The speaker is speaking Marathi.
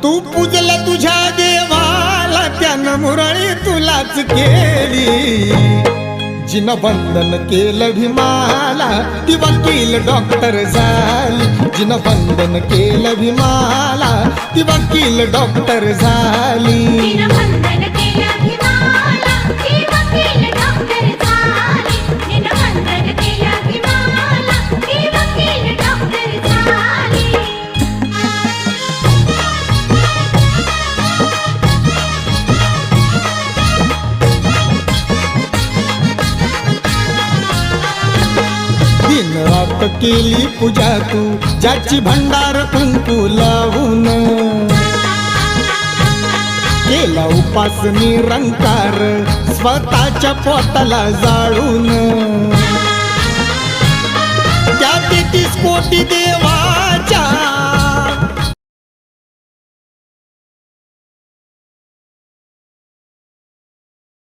तू पूजला तुझ्या देवाला त्यानं मुरळी तुलाच केली. जिनं वंदन केलं भीमाला ती वकील डॉक्टर झाली. जिनं वंदन केलं भीमाला ती वकील डॉक्टर झाली. दिन रात केली पूजा तू ज्याची भंडार कुंकू लावून. केला उपास निरंकार स्वतःच्या पोटाला जाळून. त्या 33 कोटी देवाच्या